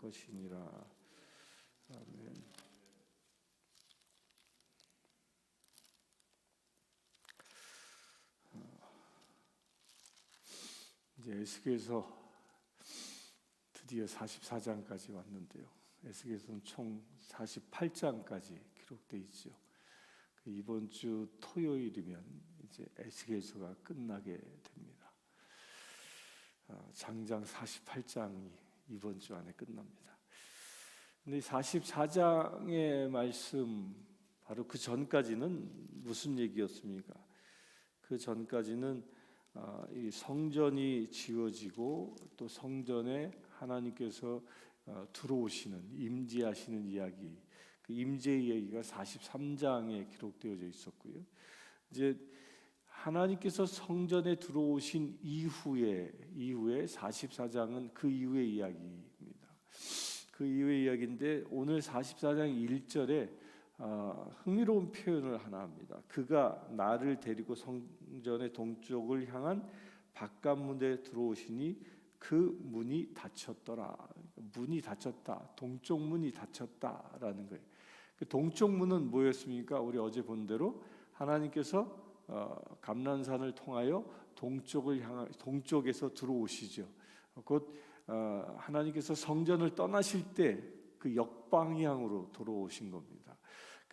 것이니라. 아멘. 이제 에스겔서 드디어 44장까지 왔는데요. 에스겔서는 총 48장까지 기록되어 있죠. 이번 주 토요일이면 이제 에스겔서가 끝나게 됩니다. 장장 48장이 이번 주 안에 끝납니다. 근데 44장의 말씀, 바로 그 전까지는 무슨 얘기였습니까? 그 전까지는 이 성전이 지어지고 또 성전에 하나님께서 들어오시는, 임재하시는 이야기, 그 임재의 얘기가 43장에 기록되어져 있었고요. 이제 하나님께서 성전에 들어오신 이후에 44장은 그 이후의 이야기입니다. 그 이후의 이야기인데 오늘 44장 1절에 흥미로운 표현을 하나 합니다. 그가 나를 데리고 성전의 동쪽을 향한 바깥문에 들어오시니 그 문이 닫혔더라. 문이 닫혔다. 동쪽 문이 닫혔다라는 거예요. 그 동쪽 문은 뭐였습니까? 우리 어제 본 대로 하나님께서 감난산을 통하여 동쪽에서 들어오시죠. 곧 하나님께서 성전을 떠나실 때 그 역방향으로 들어오신 겁니다.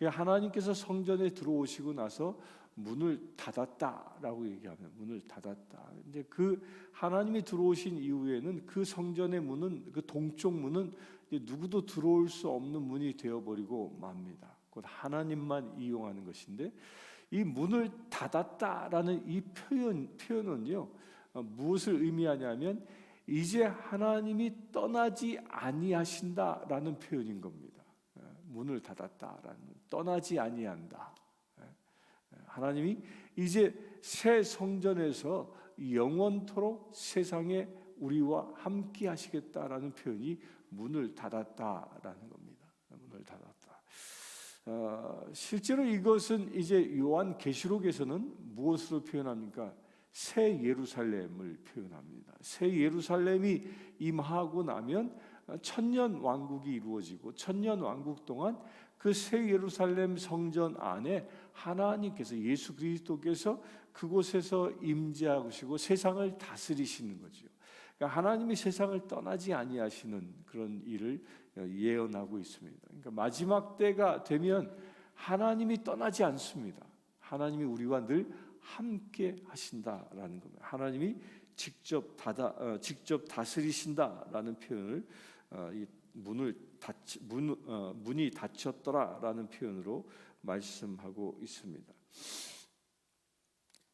하나님께서 성전에 들어오시고 나서 문을 닫았다라고 얘기하면 문을 닫았다. 근데 그 하나님이 들어오신 이후에는 그 성전의 문은, 그 동쪽 문은 누구도 들어올 수 없는 문이 되어버리고 맙니다. 곧 하나님만 이용하는 것인데, 이 문을 닫았다라는 이 표현은요, 무엇을 의미하냐면 이제 하나님이 떠나지 아니하신다라는 표현인 겁니다. 문을 닫았다라는, 떠나지 아니한다. 하나님이 이제 새 성전에서 영원토록 세상에 우리와 함께 하시겠다라는 표현이 문을 닫았다라는 겁니다. 문을 닫았다. 실제로 이것은 이제 요한 계시록에서는 무엇으로 표현합니까? 새 예루살렘을 표현합니다. 새 예루살렘이 임하고 나면 천년 왕국이 이루어지고 천년 왕국 동안 그 새 예루살렘 성전 안에 하나님께서, 예수 그리스도께서 그곳에서 임재하시고 세상을 다스리시는 거죠. 그러니까 하나님이 세상을 떠나지 아니하시는 그런 일을 예언하고 있습니다. 그러니까 마지막 때가 되면 하나님이 떠나지 않습니다. 하나님이 우리와 늘 함께 하신다라는 겁니다. 하나님이 직접 다스리신다라는 표현을 문이 닫혔더라라는 표현으로 말씀하고 있습니다.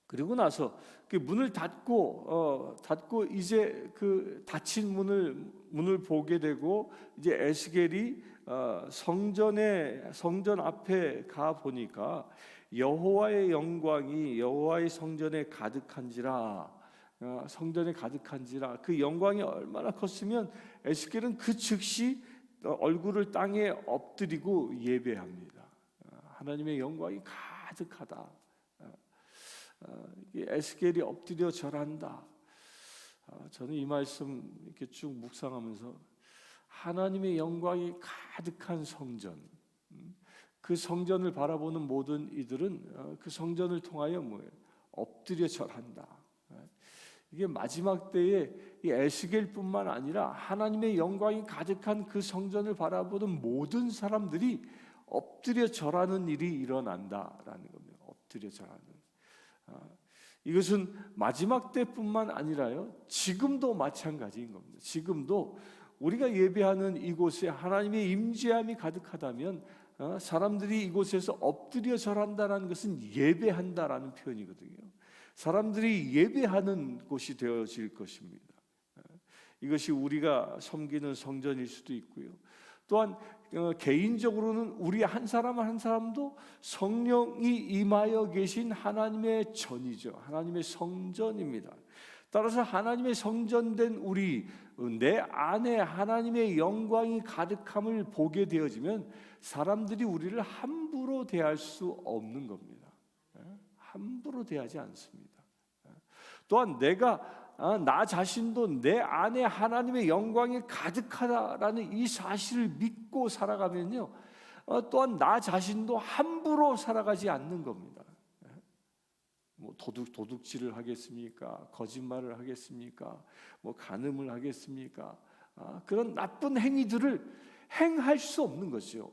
그리고 나서 그 문을 닫고 이제 그 닫힌 문을 보게 되고, 이제 에스겔이 성전 앞에 가 보니까 여호와의 영광이 여호와의 성전에 가득한지라. 그 영광이 얼마나 컸으면 에스겔은 그 즉시 얼굴을 땅에 엎드리고 예배합니다. 하나님의 영광이 가득하다. 에스겔이 엎드려 절한다. 저는 이 말씀 이렇게 쭉 묵상하면서 하나님의 영광이 가득한 성전, 그 성전을 바라보는 모든 이들은 그 성전을 통하여 엎드려 절한다. 이게 마지막 때에 이 에스겔뿐만 아니라 하나님의 영광이 가득한 그 성전을 바라보는 모든 사람들이 엎드려 절하는 일이 일어난다라는 겁니다. 엎드려 절하는. 이것은 마지막 때뿐만 아니라요, 지금도 마찬가지인 겁니다. 지금도 우리가 예배하는 이곳에 하나님의 임재함이 가득하다면 사람들이 이곳에서 엎드려 절한다는 것은 예배한다라는 표현이거든요. 사람들이 예배하는 곳이 되어질 것입니다. 이것이 우리가 섬기는 성전일 수도 있고요. 또한 개인적으로는 우리 한 사람 한 사람도 성령이 임하여 계신 하나님의 전이죠. 하나님의 성전입니다. 따라서 하나님의 성전된 우리, 내 안에 하나님의 영광이 가득함을 보게 되어지면 사람들이 우리를 함부로 대할 수 없는 겁니다. 함부로 대하지 않습니다. 또한 내가 나 자신도 내 안에 하나님의 영광이 가득하다라는 이 사실을 믿고 살아가면요, 또한 나 자신도 함부로 살아가지 않는 겁니다. 뭐 도둑질을 하겠습니까? 거짓말을 하겠습니까? 뭐 간음을 하겠습니까? 그런 나쁜 행위들을 행할 수 없는 것이요.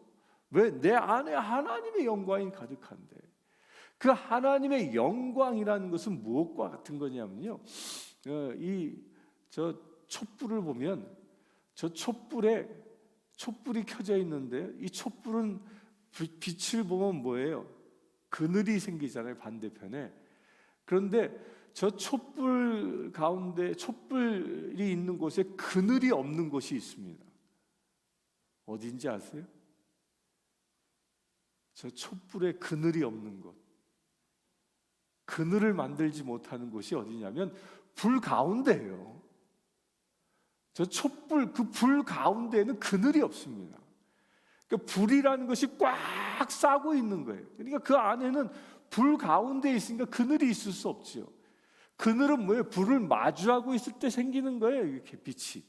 왜? 내 안에 하나님의 영광이 가득한데. 그 하나님의 영광이라는 것은 무엇과 같은 거냐면요, 저 촛불을 보면 저 촛불이 켜져 있는데, 이 촛불은 빛을 보면 뭐예요? 그늘이 생기잖아요, 반대편에. 그런데 저 촛불 가운데, 촛불이 있는 곳에 그늘이 없는 곳이 있습니다. 어딘지 아세요? 저 촛불에 그늘이 없는 곳, 그늘을 만들지 못하는 곳이 어디냐면 불 가운데예요. 저 촛불, 그 불 가운데에는 그늘이 없습니다. 그러니까 불이라는 것이 꽉 싸고 있는 거예요. 그러니까 그 안에는 불 가운데 있으니까 그늘이 있을 수 없죠. 그늘은 뭐예요? 불을 마주하고 있을 때 생기는 거예요. 이렇게 빛이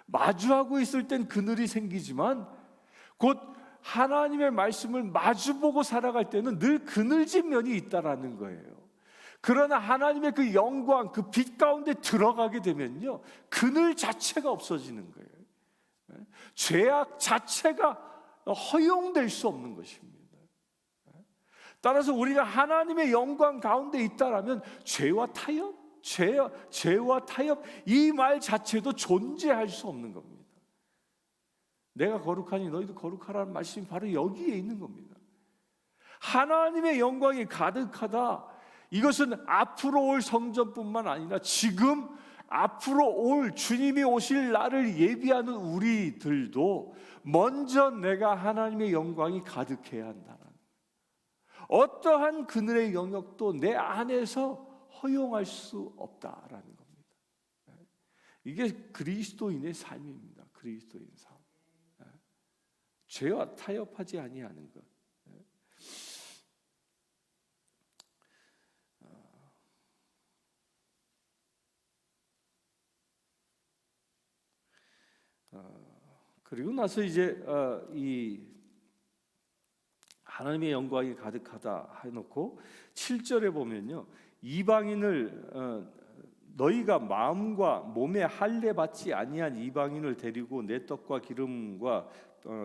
마주하고 있을 땐 그늘이 생기지만, 곧 하나님의 말씀을 마주보고 살아갈 때는 늘 그늘진 면이 있다라는 거예요. 그러나 하나님의 그 영광, 그 빛 가운데 들어가게 되면요, 그늘 자체가 없어지는 거예요. 죄악 자체가 허용될 수 없는 것입니다. 따라서 우리가 하나님의 영광 가운데 있다라면 죄와 타협, 이 말 자체도 존재할 수 없는 겁니다. 내가 거룩하니 너희도 거룩하라는 말씀이 바로 여기에 있는 겁니다. 하나님의 영광이 가득하다. 이것은 앞으로 올 성전뿐만 아니라 지금 앞으로 올 주님이 오실 날을 예비하는 우리들도 먼저 내가 하나님의 영광이 가득해야 한다는, 어떠한 그늘의 영역도 내 안에서 허용할 수 없다라는 겁니다. 이게 그리스도인의 삶입니다. 그리스도인 삶. 죄와 타협하지 아니하는 것. 그리고 나서 이제 이 하나님의 영광이 가득하다 해놓고 7절에 보면요, 이방인을 너희가 마음과 몸에 할례 받지 아니한 이방인을 데리고 내 떡과 기름과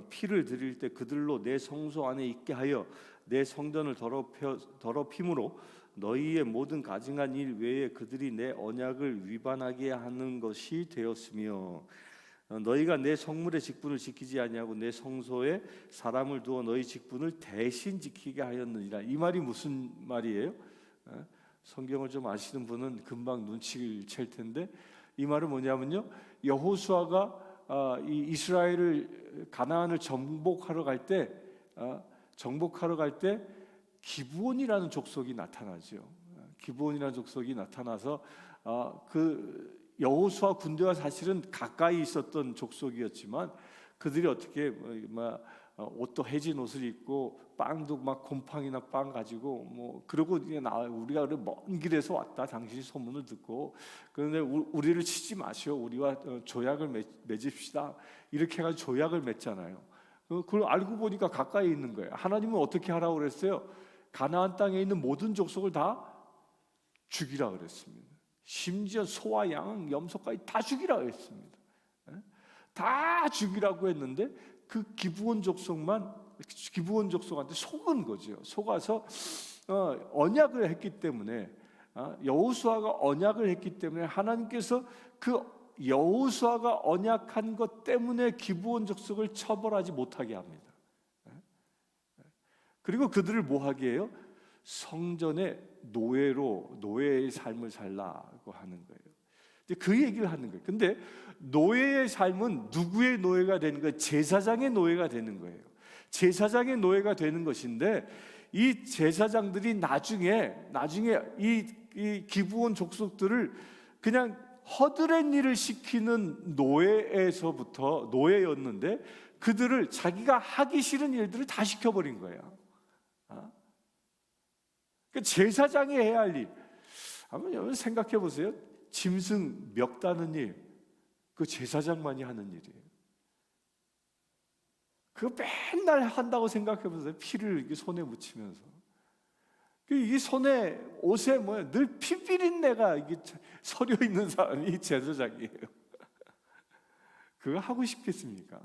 피를 드릴 때 그들로 내 성소 안에 있게 하여 내 성전을 더럽힘으로 너희의 모든 가증한 일 외에 그들이 내 언약을 위반하게 하는 것이 되었으며, 너희가 내 성물의 직분을 지키지 아니하고 내 성소에 사람을 두어 너희 직분을 대신 지키게 하였느니라. 이 말이 무슨 말이에요? 성경을 좀 아시는 분은 금방 눈치를 챌 텐데, 이 말은 뭐냐면요, 여호수아가 이 이스라엘을 가나안을 정복하러 갈 때 기브온이라는 족속이 나타나죠. 기브온이라는 족속이 나타나서 그 여호수아 군대와 사실은 가까이 있었던 족속이었지만, 그들이 어떻게 옷도 해진 옷을 입고 빵도 막 곰팡이나 빵 가지고 뭐 그러고 우리가 먼 길에서 왔다, 당신이 소문을 듣고, 그런데 우리를 치지 마시오, 우리와 조약을 맺읍시다, 이렇게 해가지고 조약을 맺잖아요. 그걸 알고 보니까 가까이 있는 거예요. 하나님은 어떻게 하라고 그랬어요? 가나안 땅에 있는 모든 족속을 다 죽이라 그랬습니다. 심지어 소와 양, 염소까지 다 죽이라고 했습니다. 다 죽이라고 했는데 그 기브온 족속한테 속은 거죠. 속아서 언약을 했기 때문에, 여호수아가 언약을 했기 때문에 하나님께서 그 여호수아가 언약한 것 때문에 기브온 족속을 처벌하지 못하게 합니다. 그리고 그들을 뭐 하게 해요? 성전의 노예의 삶을 살라고 하는 거예요. 그 얘기를 하는 거예요. 근데 노예의 삶은 누구의 노예가 되는 거예요? 제사장의 노예가 되는 거예요. 제사장의 노예가 되는 것인데, 이 제사장들이 나중에 이 기브온 족속들을 그냥 허드렛 일을 시키는 노예였는데, 그들을 자기가 하기 싫은 일들을 다 시켜버린 거예요. 제사장이 해야 할 일, 한번 여러분 생각해 보세요. 짐승 멱다는 일, 그 제사장만이 하는 일이에요. 그거 맨날 한다고 생각해보세요. 피를 이렇게 손에 묻히면서. 이 손에 옷에 뭐야 늘 피비린내가 이게 서려 있는 사람이 제사장이에요. 그거 하고 싶겠습니까?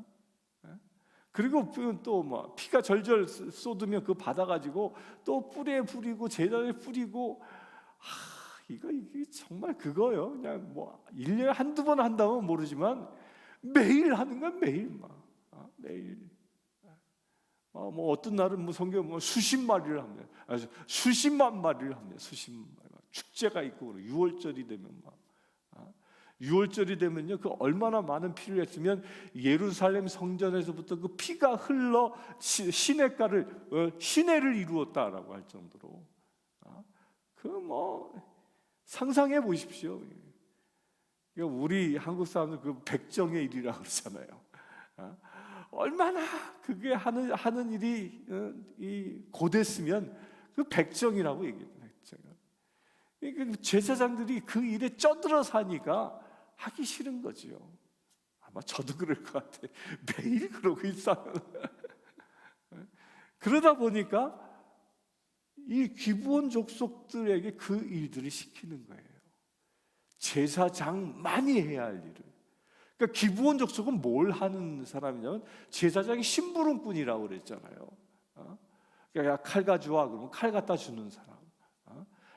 그리고 또 뭐 피가 절절 쏟으면 그거 받아가지고 또 뿔에 뿌리고 제단에 뿌리고, 이게 정말 그거요. 그냥 뭐 1년에 한두 번 한다면 모르지만 매일 하는 건 매일 매일. 뭐 어떤 날은 뭐 성경 뭐 수십 마리를 합니다. 수십만 마리를 합니다. 수십만 마리. 축제가 있고 6월절이 되면 6월절이 되면요, 그 얼마나 많은 피를 했으면 예루살렘 성전에서부터 그 피가 흘러 시내를 이루었다라고 할 정도로, 그 뭐 상상해 보십시오. 우리 한국 사람들 그 백정의 일이라고 그러잖아요. 얼마나 그게 하는 일이 고됐으면 그 백정이라고 얘기해요. 백정. 제사장들이 그 일에 쩌들어 사니까 하기 싫은 거죠. 아마 저도 그럴 것 같아. 매일 그러고 있어요. 그러다 보니까 이 기브온 족속들에게 그 일들을 시키는 거예요. 제사장만이 해야 할 일을. 그러니까 기브온 족속은 뭘 하는 사람이냐면 제사장이 심부름꾼이라고 그랬잖아요. 그러니까 칼 가져와 그러면 칼 갖다 주는 사람.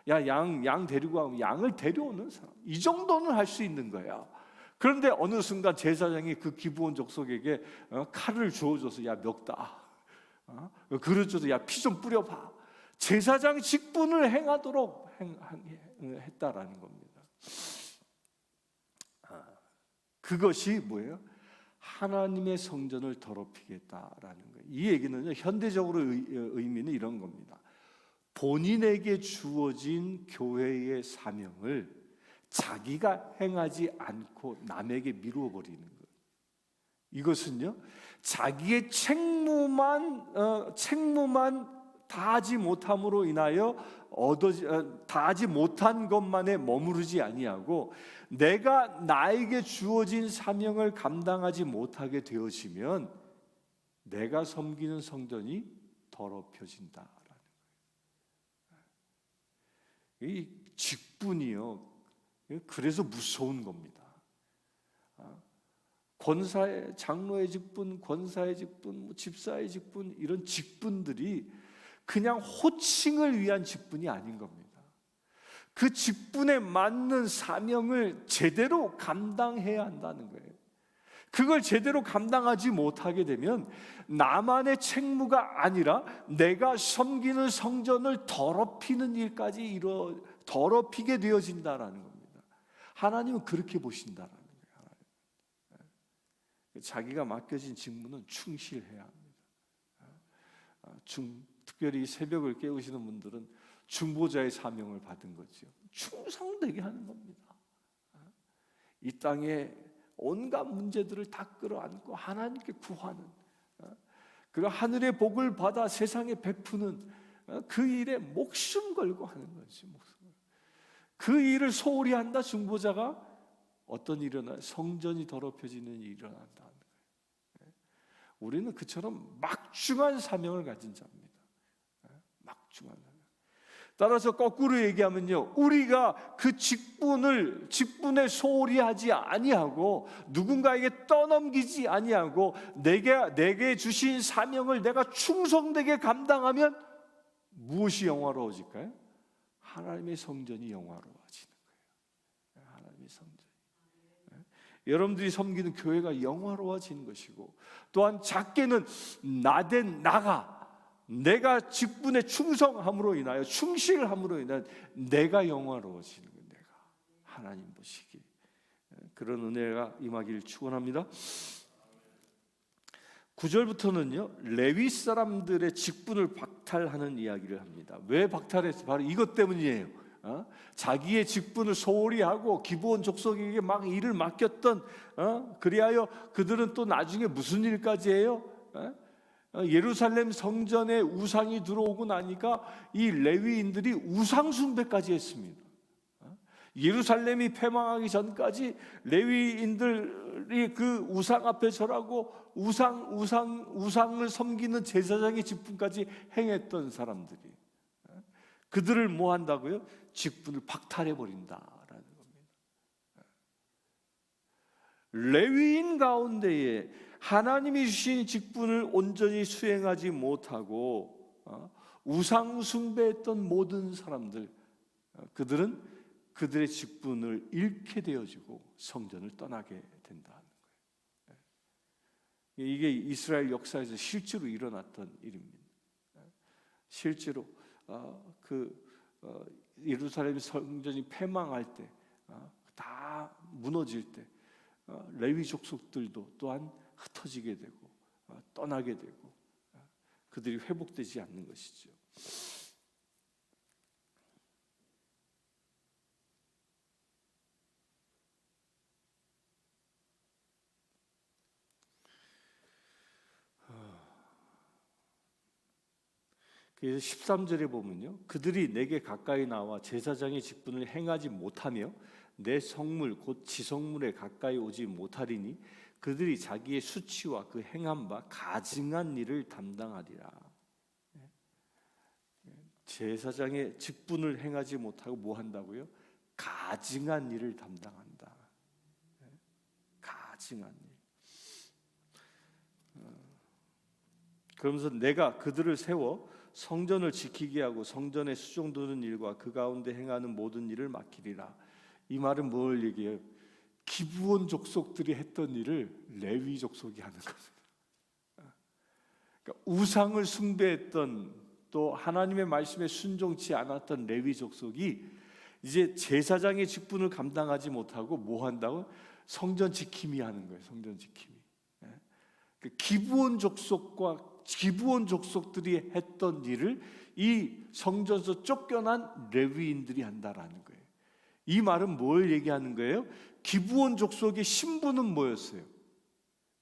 야, 양 데리고 가면 양을 데려오는 사람. 이 정도는 할 수 있는 거야. 그런데 어느 순간 제사장이 그 기브온 족속에게 칼을 주어줘서 야, 멱다. 그릇줘서 야, 피 좀 뿌려봐. 제사장 직분을 행하도록 했다라는 겁니다. 그것이 뭐예요? 하나님의 성전을 더럽히겠다라는 거예요. 이 얘기는요, 현대적으로 의미는 이런 겁니다. 본인에게 주어진 교회의 사명을 자기가 행하지 않고 남에게 미루어 버리는 거예요. 이것은요, 자기의 책무만 다하지 못함으로 인하여 다하지 못한 것만에 머무르지 아니하고, 내가 나에게 주어진 사명을 감당하지 못하게 되어지면 내가 섬기는 성전이 더럽혀진다라는 거예요. 이 직분이요, 그래서 무서운 겁니다. 권사의, 장로의 직분, 권사의 직분, 집사의 직분, 이런 직분들이 그냥 호칭을 위한 직분이 아닌 겁니다. 그 직분에 맞는 사명을 제대로 감당해야 한다는 거예요. 그걸 제대로 감당하지 못하게 되면 나만의 책무가 아니라 내가 섬기는 성전을 더럽히는 일까지 더럽히게 되어진다라는 겁니다. 하나님은 그렇게 보신다라는 거예요. 자기가 맡겨진 직무는 충실해야 합니다. 특별히 새벽을 깨우시는 분들은 중보자의 사명을 받은 거죠. 충성되게 하는 겁니다. 이 땅에 온갖 문제들을 다 끌어안고 하나님께 구하는, 그리고 하늘의 복을 받아 세상에 베푸는 그 일에 목숨 걸고 하는 거죠. 그 일을 소홀히 한다. 중보자가 어떤 일이 일어나요? 성전이 더럽혀지는 일이 일어난다는 거예요. 우리는 그처럼 막중한 사명을 가진 자입니다. 막중한 사명. 따라서 거꾸로 얘기하면요, 우리가 그 직분에 소홀히 하지 아니하고 누군가에게 떠넘기지 아니하고 내게 주신 사명을 내가 충성되게 감당하면 무엇이 영화로워질까요? 하나님의 성전이 영화로워지는 거예요. 하나님의 성전. 여러분들이 섬기는 교회가 영화로워지는 것이고, 또한 작게는 나된 나가 내가 직분에 충성함으로 인하여, 충실함으로 인하여 내가 영화로워지는 거예요. 내가 하나님 보시기, 그런 은혜가 임하기를 축원합니다. 9절부터는요, 레위 사람들의 직분을 박탈하는 이야기를 합니다. 왜 박탈했어요? 바로 이것 때문이에요. 자기의 직분을 소홀히 하고 기브온 족속에게 막 일을 맡겼던, 그리하여 그들은 또 나중에 무슨 일까지 해요? 예루살렘 성전에 우상이 들어오고 나니까 이 레위인들이 우상 숭배까지 했습니다. 예루살렘이 패망하기 전까지 레위인들이 그 우상 앞에 절하고 우상을 섬기는 제사장의 직분까지 행했던 사람들이, 그들을 뭐 한다고요? 직분을 박탈해 버린다라는 겁니다. 레위인 가운데에 하나님이 주신 직분을 온전히 수행하지 못하고 우상 숭배했던 모든 사람들, 그들은 그들의 직분을 잃게 되어지고 성전을 떠나게 된다는 거예요. 이게 이스라엘 역사에서 실제로 일어났던 일입니다. 실제로 예루살렘 성전이 패망할 때, 다 무너질 때, 레위 족속들도 또한 흩어지게 되고 떠나게 되고 그들이 회복되지 않는 것이죠. 그래서 13절에 보면요, 그들이 내게 가까이 나와 제사장의 직분을 행하지 못하며 내 성물 곧 지성물에 가까이 오지 못하리니 그들이 자기의 수치와 그 행한 바 가증한 일을 담당하리라. 제사장의 직분을 행하지 못하고 뭐 한다고요? 가증한 일을 담당한다. 가증한 일. 그러면서 내가 그들을 세워 성전을 지키게 하고 성전에 수종드는 일과 그 가운데 행하는 모든 일을 맡기리라. 이 말은 뭘 얘기해요? 기브온 족속들이 했던 일을 레위 족속이 하는 겁니다. 그러니까 우상을 숭배했던, 또 하나님의 말씀에 순종치 않았던 레위 족속이 이제 제사장의 직분을 감당하지 못하고 뭐 한다고? 성전 지킴이 하는 거예요. 성전 지킴이. 기브온 족속들이 했던 일을 이 성전에서 쫓겨난 레위인들이 한다라는 거예요. 이 말은 뭘 얘기하는 거예요? 기브온 족속의 신분은 뭐였어요?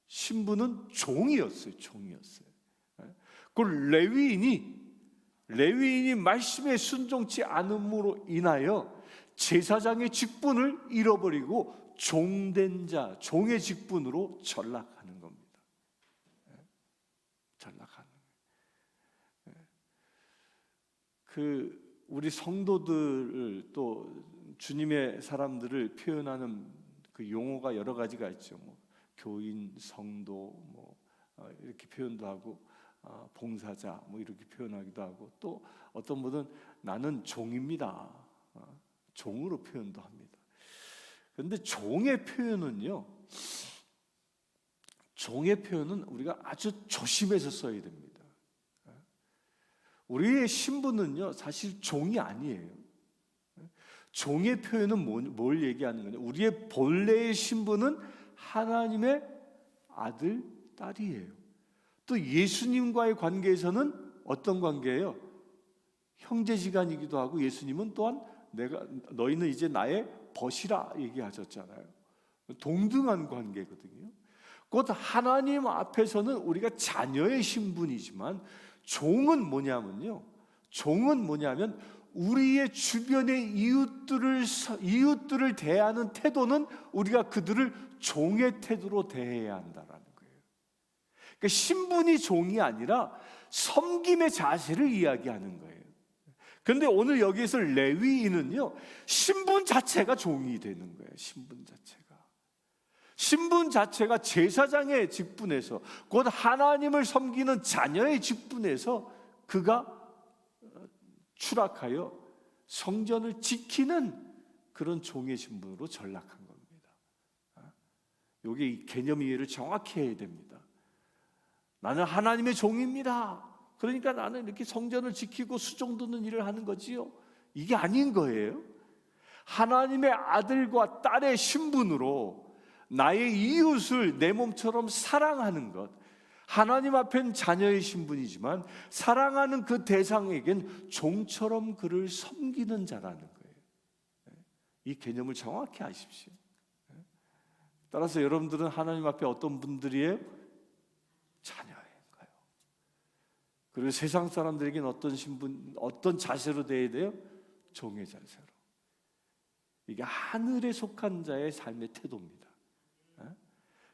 신분은 종이었어요. 그 레위인이 말씀에 순종치 않음으로 인하여 제사장의 직분을 잃어버리고 종된 자, 종의 직분으로 전락하는 겁니다. 전락하는. 우리 성도들을, 또 주님의 사람들을 표현하는 그 용어가 여러 가지가 있죠. 뭐 교인, 성도, 이렇게 표현도 하고, 봉사자, 이렇게 표현하기도 하고, 또 어떤 분은 나는 종입니다, 종으로 표현도 합니다. 그런데 종의 표현은 우리가 아주 조심해서 써야 됩니다. 우리의 신분은요, 사실 종이 아니에요. 종의 표현은 뭘 얘기하는 거냐? 우리의 본래의 신분은 하나님의 아들, 딸이에요. 또 예수님과의 관계에서는 어떤 관계예요? 형제지간이기도 하고, 예수님은 또한 너희는 이제 나의 벗이라 얘기하셨잖아요. 동등한 관계거든요. 곧 하나님 앞에서는 우리가 자녀의 신분이지만, 종은 뭐냐면 우리의 주변의 이웃들을 대하는 태도는 우리가 그들을 종의 태도로 대해야 한다라는 거예요. 그러니까 신분이 종이 아니라 섬김의 자세를 이야기하는 거예요. 그런데 오늘 여기에서 레위인은요, 신분 자체가 종이 되는 거예요. 신분 자체가 제사장의 직분에서, 곧 하나님을 섬기는 자녀의 직분에서 그가 추락하여 성전을 지키는 그런 종의 신분으로 전락한 겁니다. 여기 이 개념 이해를 정확히 해야 됩니다. 나는 하나님의 종입니다. 그러니까 나는 이렇게 성전을 지키고 수종드는 일을 하는 거지요. 이게 아닌 거예요. 하나님의 아들과 딸의 신분으로 나의 이웃을 내 몸처럼 사랑하는 것, 하나님 앞엔 자녀의 신분이지만 사랑하는 그 대상에겐 종처럼 그를 섬기는 자라는 거예요. 이 개념을 정확히 아십시오. 따라서 여러분들은 하나님 앞에 어떤 분들이에요? 자녀인가요? 그리고 세상 사람들에게는 어떤 신분, 어떤 자세로 대해야 돼요? 종의 자세로. 이게 하늘에 속한 자의 삶의 태도입니다.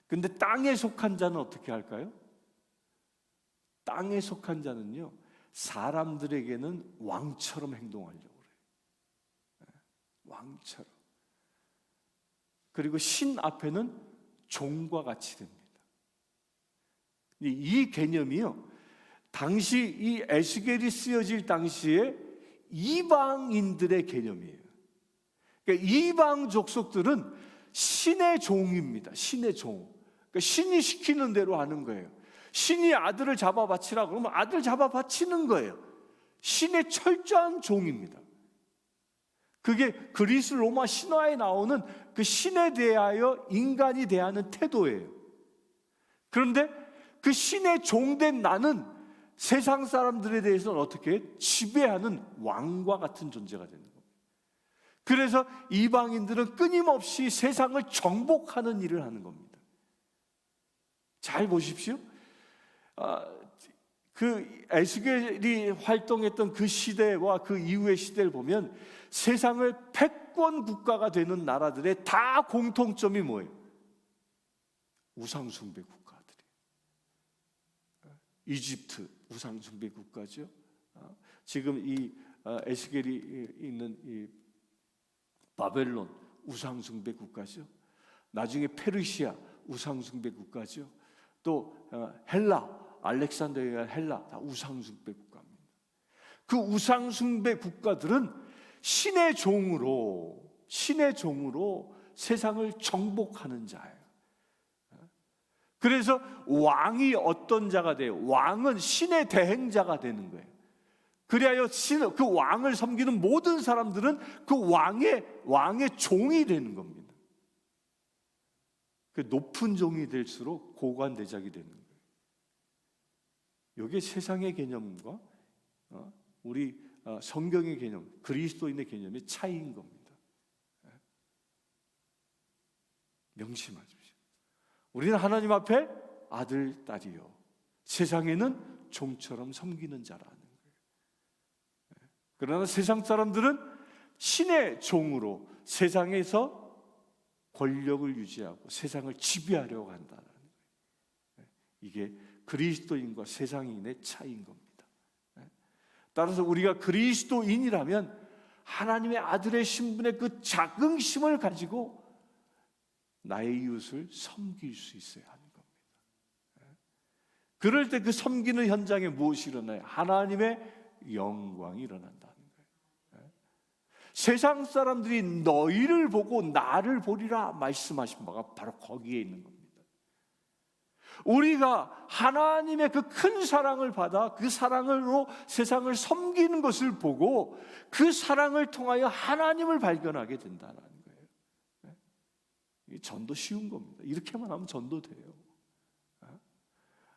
근데 땅에 속한 자는 어떻게 할까요? 땅에 속한 자는요, 사람들에게는 왕처럼 행동하려고 그래요. 왕처럼. 그리고 신 앞에는 종과 같이 됩니다. 이 개념이요, 당시 이 에스겔이 쓰여질 당시에 이방인들의 개념이에요. 그러니까 이방 족속들은 신의 종입니다. 신의 종. 그러니까 신이 시키는 대로 하는 거예요. 신이 아들을 잡아 바치라 그러면 아들 잡아 바치는 거예요. 신의 철저한 종입니다. 그게 그리스 로마 신화에 나오는 그 신에 대하여 인간이 대하는 태도예요. 그런데 그 신의 종된 나는 세상 사람들에 대해서는 어떻게 지배하는 왕과 같은 존재가 되는 겁니다. 그래서 이방인들은 끊임없이 세상을 정복하는 일을 하는 겁니다. 잘 보십시오. 그 에스겔이 활동했던 그 시대와 그 이후의 시대를 보면 세상을 패권 국가가 되는 나라들의 다 공통점이 뭐예요? 우상숭배 국가들이에요. 이집트 우상숭배 국가죠. 지금 이 에스겔이 있는 이 바벨론 우상숭배 국가죠. 나중에 페르시아 우상숭배 국가죠. 또 헬라 알렉산드리아 헬라 다 우상숭배 국가입니다. 그 우상숭배 국가들은 신의 종으로 세상을 정복하는 자예요. 그래서 왕이 어떤 자가 돼요? 왕은 신의 대행자가 되는 거예요. 그리하여 그 왕을 섬기는 모든 사람들은 그 왕의 종이 되는 겁니다. 그 높은 종이 될수록 고관대작이 되는 거예요. 이게 세상의 개념과 우리 성경의 개념, 그리스도인의 개념의 차이인 겁니다. 명심하십시오. 우리는 하나님 앞에 아들, 딸이요, 세상에는 종처럼 섬기는 자라는 거예요. 그러나 세상 사람들은 신의 종으로 세상에서 권력을 유지하고 세상을 지배하려고 한다는 거예요. 이게 그리스도인과 세상인의 차이인 겁니다. 따라서 우리가 그리스도인이라면 하나님의 아들의 신분의 그 자긍심을 가지고 나의 이웃을 섬길 수 있어야 하는 겁니다. 그럴 때 그 섬기는 현장에 무엇이 일어나요? 하나님의 영광이 일어난다는 거예요. 세상 사람들이 너희를 보고 나를 보리라 말씀하신 바가 바로 거기에 있는 겁니다. 우리가 하나님의 그 큰 사랑을 받아 그 사랑으로 세상을 섬기는 것을 보고 그 사랑을 통하여 하나님을 발견하게 된다는 거예요. 이 전도 쉬운 겁니다. 이렇게만 하면 전도 돼요.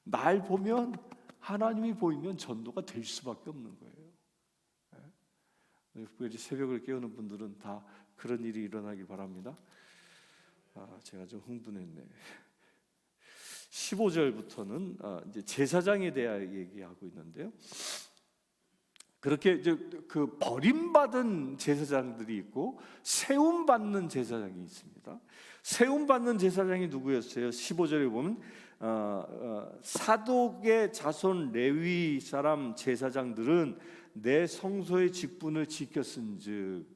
날 보면 하나님이 보이면 전도가 될 수밖에 없는 거예요. 새벽을 깨우는 분들은 다 그런 일이 일어나길 바랍니다. 제가 좀 흥분했네. 15절부터는 이제 제사장에 대하여 얘기하고 있는데요. 그렇게 이제 그 버림받은 제사장들이 있고 세움받는 제사장이 있습니다. 세움받는 제사장이 누구였어요? 15절에 보면 사독의 자손 레위 사람 제사장들은 내 성소의 직분을 지켰은즉,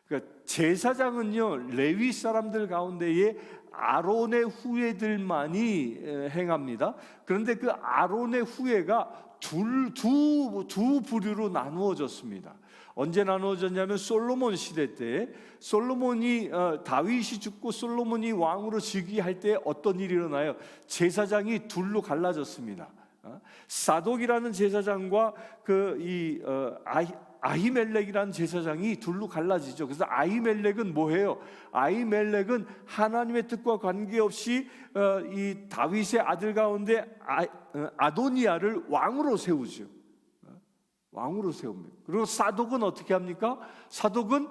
그러니까 제사장은요 레위 사람들 가운데에 아론의 후예들만이 행합니다. 그런데 그 아론의 후예가 두 부류로 나누어졌습니다. 언제 나누어졌냐면 솔로몬 시대 때 솔로몬이 다윗이 죽고 솔로몬이 왕으로 즉위할 때 어떤 일이 일어나요? 제사장이 둘로 갈라졌습니다. 사독이라는 제사장과 아히멜렉이라는 제사장이 둘로 갈라지죠. 그래서 아히멜렉은 뭐해요? 아히멜렉은 하나님의 뜻과 관계없이 이 다윗의 아들 가운데 아도니아를 왕으로 세우죠. 왕으로 세웁니다. 그리고 사독은 어떻게 합니까? 사독은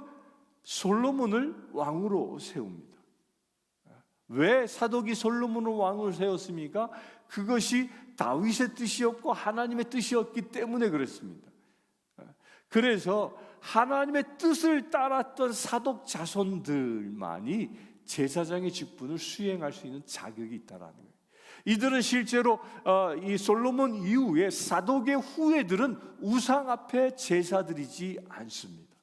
솔로몬을 왕으로 세웁니다. 왜 사독이 솔로몬을 왕으로 세웠습니까? 그것이 다윗의 뜻이었고 하나님의 뜻이었기 때문에 그렇습니다. 그래서 하나님의 뜻을 따랐던 사독 자손들만이 제사장의 직분을 수행할 수 있는 자격이 있다라는 거예요. 이들은 실제로 이 솔로몬 이후에 사독의 후예들은 우상 앞에 제사드리지 않습니다.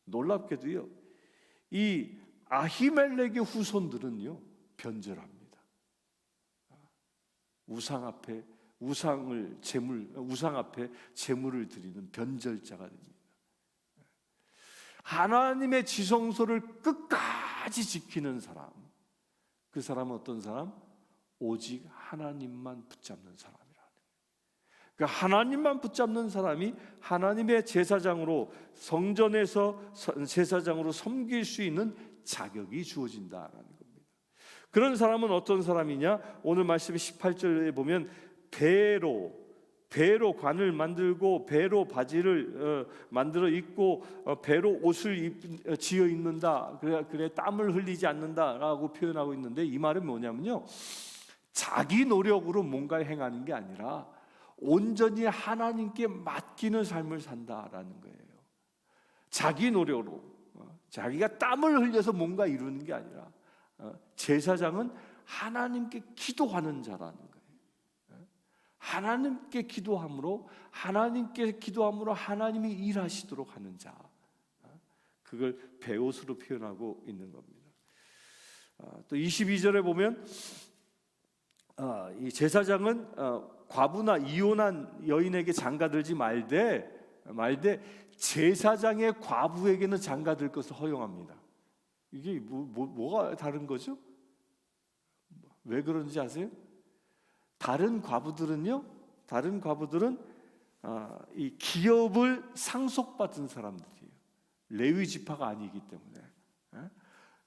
놀랍게도요, 이 아히멜렉의 후손들은요 변절합니다. 우상 앞에 제물을 드리는 변절자가 됩니다. 하나님의 지성소를 끝까지 지키는 사람, 그 사람은 어떤 사람? 오직 하나님만 붙잡는 사람이라는 거예요. 그러니까 하나님만 붙잡는 사람이 하나님의 제사장으로, 성전에서 제사장으로 섬길 수 있는 자격이 주어진다라는 겁니다. 그런 사람은 어떤 사람이냐? 오늘 말씀 18절에 보면 배로 관을 만들고 배로 바지를 만들어 입고 배로 옷을 지어 입는다. 그래 땀을 흘리지 않는다라고 표현하고 있는데, 이 말은 뭐냐면요, 자기 노력으로 뭔가를 행하는 게 아니라 온전히 하나님께 맡기는 삶을 산다라는 거예요. 자기 노력으로, 자기가 땀을 흘려서 뭔가 이루는 게 아니라, 제사장은 하나님께 기도하는 자라는 거예요. 하나님께 기도함으로 하나님이 일하시도록 하는 자, 그걸 배옷으로 표현하고 있는 겁니다. 또 22절에 보면 이 제사장은 과부나 이혼한 여인에게 장가들지 말되 제사장의 과부에게는 장가들 것을 허용합니다. 이게 뭐가 다른 거죠? 왜 그런지 아세요? 다른 과부들은 이 기업을 상속받은 사람들이에요. 레위 지파가 아니기 때문에.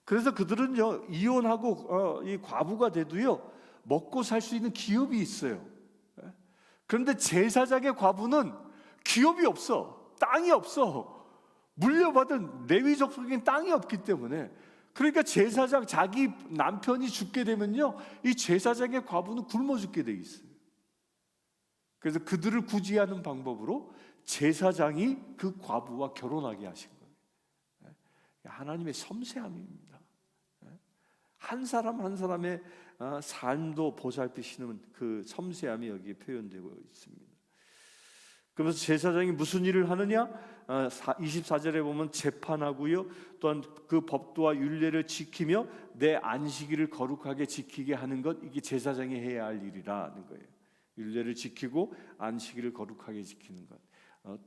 그래서 그들은요, 이혼하고 이 과부가 돼도요 먹고 살 수 있는 기업이 있어요. 그런데 제사장의 과부는 기업이 없어, 땅이 없어. 물려받은 레위족속인 땅이 없기 때문에, 그러니까 제사장, 자기 남편이 죽게 되면요, 이 제사장의 과부는 굶어 죽게 돼 있어요. 그래서 그들을 구제하는 방법으로 제사장이 그 과부와 결혼하게 하신 거예요. 하나님의 섬세함입니다. 한 사람 한 사람의 삶도 보살피시는 그 섬세함이 여기에 표현되고 있습니다. 그러면서 제사장이 무슨 일을 하느냐? 24절에 보면 재판하고요, 또한 그 법도와 율례를 지키며 내 안식일을 거룩하게 지키게 하는 것, 이게 제사장이 해야 할 일이라는 거예요. 율례를 지키고 안식일을 거룩하게 지키는 것.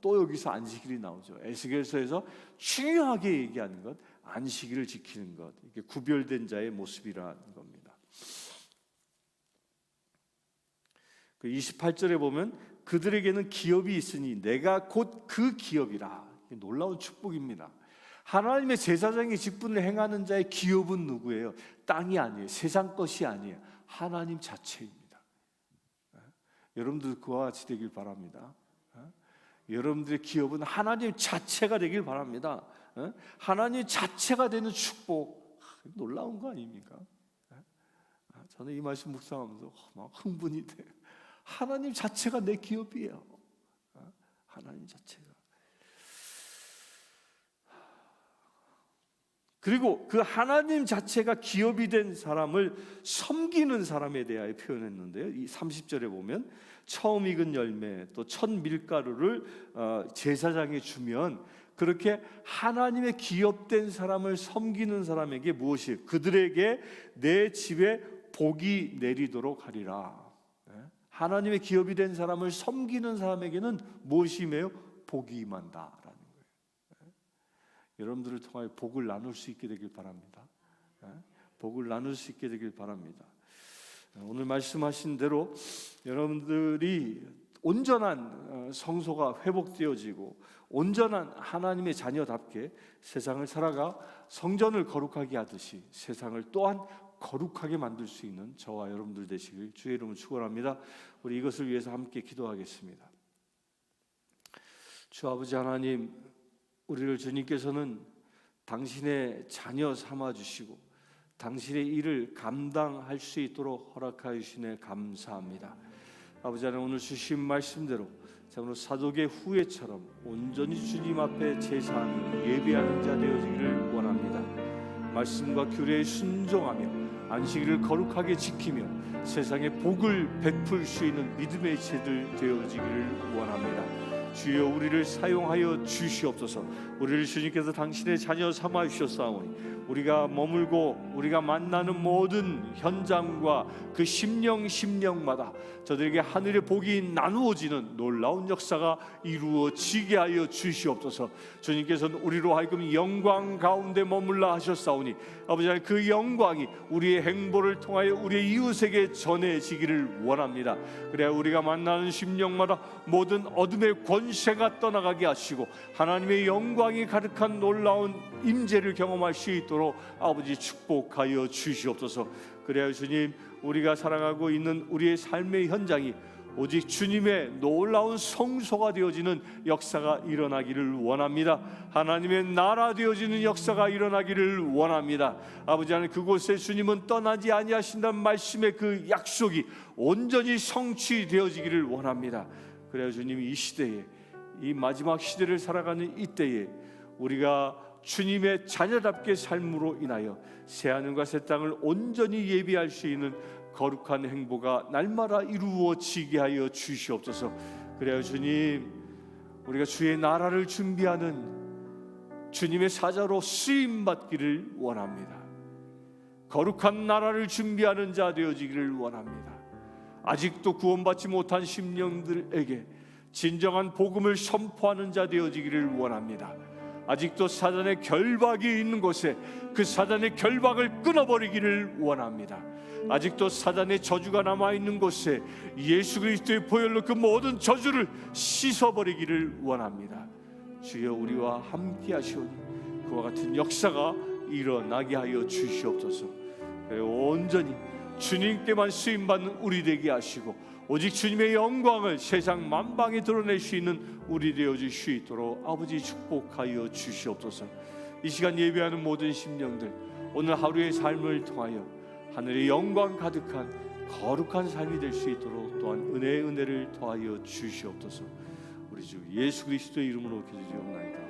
또 여기서 안식일이 나오죠. 에스겔서에서 중요하게 얘기하는 것, 안식일을 지키는 것, 이게 구별된 자의 모습이라는 겁니다. 그 28절에 보면 그들에게는 기업이 있으니 내가 곧 그 기업이라. 놀라운 축복입니다. 하나님의 제사장의 직분을 행하는 자의 기업은 누구예요? 땅이 아니에요. 세상 것이 아니에요. 하나님 자체입니다. 여러분들 그와 같이 되길 바랍니다. 여러분들의 기업은 하나님 자체가 되길 바랍니다. 하나님 자체가 되는 축복, 놀라운 거 아닙니까? 저는 이 말씀 묵상하면서 막 흥분이 돼요. 하나님 자체가 내 기업이에요. 하나님 자체가. 그리고 그 하나님 자체가 기업이 된 사람을 섬기는 사람에 대하여 표현했는데요, 이 30절에 보면 처음 익은 열매 또 첫 밀가루를 제사장에 주면, 그렇게 하나님의 기업된 사람을 섬기는 사람에게 무엇이? 그들에게 내 집에 복이 내리도록 하리라. 하나님의 기업이 된 사람을 섬기는 사람에게는 무엇이 임해요? 복이 임한다라는 거예요. 여러분들을 통하여 복을 나눌 수 있게 되길 바랍니다. 복을 나눌 수 있게 되길 바랍니다. 오늘 말씀하신 대로 여러분들이 온전한 성소가 회복되어지고 온전한 하나님의 자녀답게 세상을 살아가 성전을 거룩하게 하듯이 세상을 또한 거룩하게 만들 수 있는 저와 여러분들 되시길 주의 이름으로 축원합니다. 우리 이것을 위해서 함께 기도하겠습니다. 주 아버지 하나님, 우리를 주님께서는 당신의 자녀 삼아 주시고 당신의 일을 감당할 수 있도록 허락하여 주시네 감사합니다. 아버지 하나님, 오늘 주신 말씀대로 참으로 사독의 후예처럼 온전히 주님 앞에 제사하는 예배하는 자 되어지기를 원합니다. 말씀과 규례에 순종하며 안식일을 거룩하게 지키며 세상에 복을 베풀 수 있는 믿음의 제들 되어지기를 원합니다. 주여, 우리를 사용하여 주시옵소서. 우리를 주님께서 당신의 자녀 삼아 주셨사오니 우리가 머물고 우리가 만나는 모든 현장과 그 심령마다 저들에게 하늘의 복이 나누어지는 놀라운 역사가 이루어지게 하여 주시옵소서. 주님께서는 우리로 하여금 영광 가운데 머물라 하셨사오니 아버지 하나님, 그 영광이 우리의 행보를 통하여 우리의 이웃에게 전해지기를 원합니다. 그래야 우리가 만나는 심령마다 모든 어둠의 권세가 떠나가게 하시고 하나님의 영광이 가득한 놀라운 임재를 경험할 수 있도록 아버지 축복하여 주시옵소서. 그래야 주님, 우리가 살아가고 있는 우리의 삶의 현장이 오직 주님의 놀라운 성소가 되어지는 역사가 일어나기를 원합니다. 하나님의 나라 되어지는 역사가 일어나기를 원합니다. 아버지 하나님, 그곳에 주님은 떠나지 아니하신다는 말씀의 그 약속이 온전히 성취되어지기를 원합니다. 그래야 주님, 이 시대에, 이 마지막 시대를 살아가는 이때에 우리가 주님의 자녀답게 삶으로 인하여 새하늘과 새 땅을 온전히 예비할 수 있는 거룩한 행보가 날마다 이루어지게 하여 주시옵소서. 그래야 주님, 우리가 주의 나라를 준비하는 주님의 사자로 쓰임받기를 원합니다. 거룩한 나라를 준비하는 자 되어지기를 원합니다. 아직도 구원받지 못한 심령들에게 진정한 복음을 선포하는 자 되어지기를 원합니다. 아직도 사단의 결박이 있는 곳에 그 사단의 결박을 끊어버리기를 원합니다. 아직도 사단의 저주가 남아있는 곳에 예수 그리스도의 보혈로 그 모든 저주를 씻어버리기를 원합니다. 주여, 우리와 함께 하시오니 그와 같은 역사가 일어나게 하여 주시옵소서. 온전히 주님께만 쓰임받는 우리 되게 하시고 오직 주님의 영광을 세상 만방에 드러낼 수 있는 우리 되어질 수 있도록 아버지 축복하여 주시옵소서. 이 시간 예배하는 모든 심령들, 오늘 하루의 삶을 통하여 하늘의 영광 가득한 거룩한 삶이 될 수 있도록 또한 은혜를 더하여 주시옵소서. 우리 주 예수 그리스도의 이름으로 기도드리옵나이다.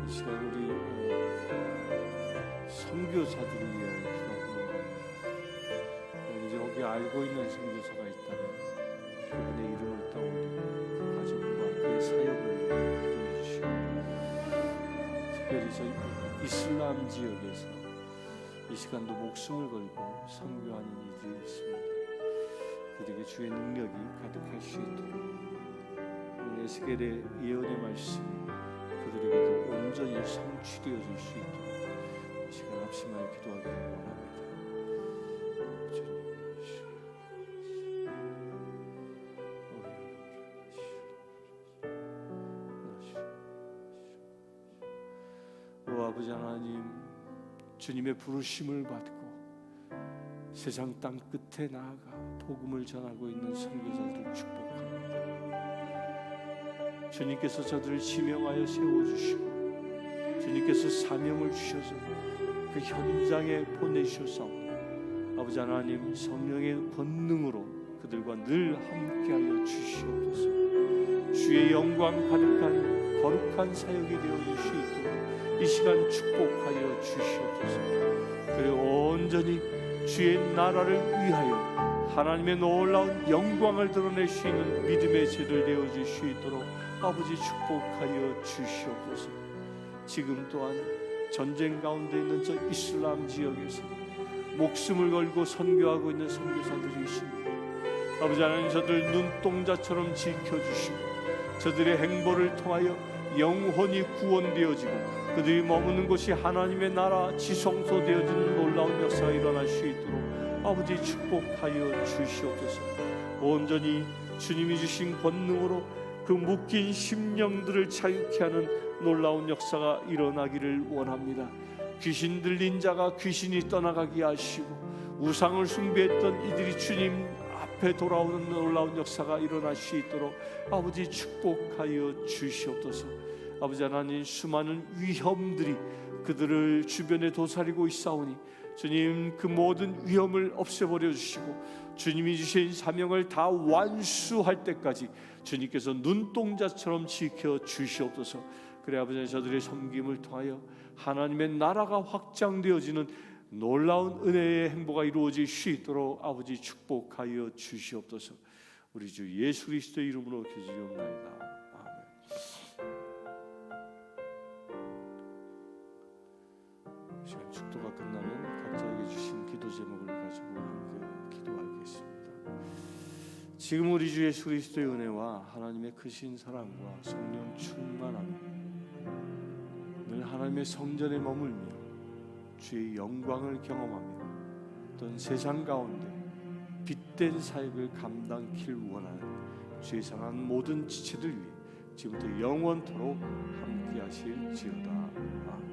이 시간 우리 선교사들을 위하여 기도하는 겁니다. 이제 여기 알고 있는 선교사가 있다면 그분의 이름을 떠올리고 그 가족과 그의 사역을 기도해 주시고, 특별히 저 이슬람 지역에서 이 시간도 목숨을 걸고 선교하는 이들이 있습니다. 그들에게 주의 능력이 가득할 수 있도록 오늘 에스겔의 예언의 말씀이 그들에게도 온전히 성취되어질 수 있도록 이 시간 합심하여 기도하기를 원합니다. 오 아버지 하나님, 주님의 부르심을 받고 세상 땅 끝에 나아가 복음을 전하고 있는 선교사들을 축복합니다. 주님께서 저들을 지명하여 세워주시고 주님께서 사명을 주셔서 그 현장에 보내주셔서 아버지 하나님, 성령의 권능으로 그들과 늘 함께하여 주시옵소서. 주의 영광 가득한 거룩한 사역이 되어질 수 있도록 이 시간 축복하여 주시옵소서. 그리고 온전히 주의 나라를 위하여 하나님의 놀라운 영광을 드러낼 수 있는 믿음의 제들 되어질 수 있도록 아버지 축복하여 주시옵소서. 지금 또한 전쟁 가운데 있는 저 이슬람 지역에서 목숨을 걸고 선교하고 있는 선교사들이 있습니다. 아버지 하나님, 저들 눈동자처럼 지켜주시고 저들의 행보를 통하여 영혼이 구원되어지고 그들이 머무는 곳이 하나님의 나라 지성소 되어지는 놀라운 역사가 일어날 수 있도록 아버지 축복하여 주시옵소서. 온전히 주님이 주신 권능으로 그 묶인 심령들을 자유케 하는 놀라운 역사가 일어나기를 원합니다. 귀신 들린 자가 귀신이 떠나가게 하시고 우상을 숭배했던 이들이 주님 앞에 돌아오는 놀라운 역사가 일어날 수 있도록 아버지 축복하여 주시옵소서. 아버지 하나님, 수많은 위험들이 그들을 주변에 도사리고 있사오니 주님 그 모든 위험을 없애버려 주시고 주님이 주신 사명을 다 완수할 때까지 주님께서 눈동자처럼 지켜 주시옵소서. 그래 아버지, 저들의 섬김을 통하여 하나님의 나라가 확장되어지는 놀라운 은혜의 행보가 이루어질 수 있도록 아버지 축복하여 주시옵소서. 우리 주 예수 그리스도의 이름으로 기도드리옵나이다. 아멘. 시간 축도가 끝나면 각자에게 주신 기도 제목을 가지고 함께 기도하겠습니다. 지금 우리 주 예수 그리스도의 은혜와 하나님의 크신 사랑과 성령 충만함, 늘 하나님의 성전에 머물며 주의 영광을 경험하며 어떤 세상 가운데 빛된 사역을 감당길 원하는 주의 사랑하는 모든 지체들 위해 지금부터 영원토록 함께 하실지어다. 아멘.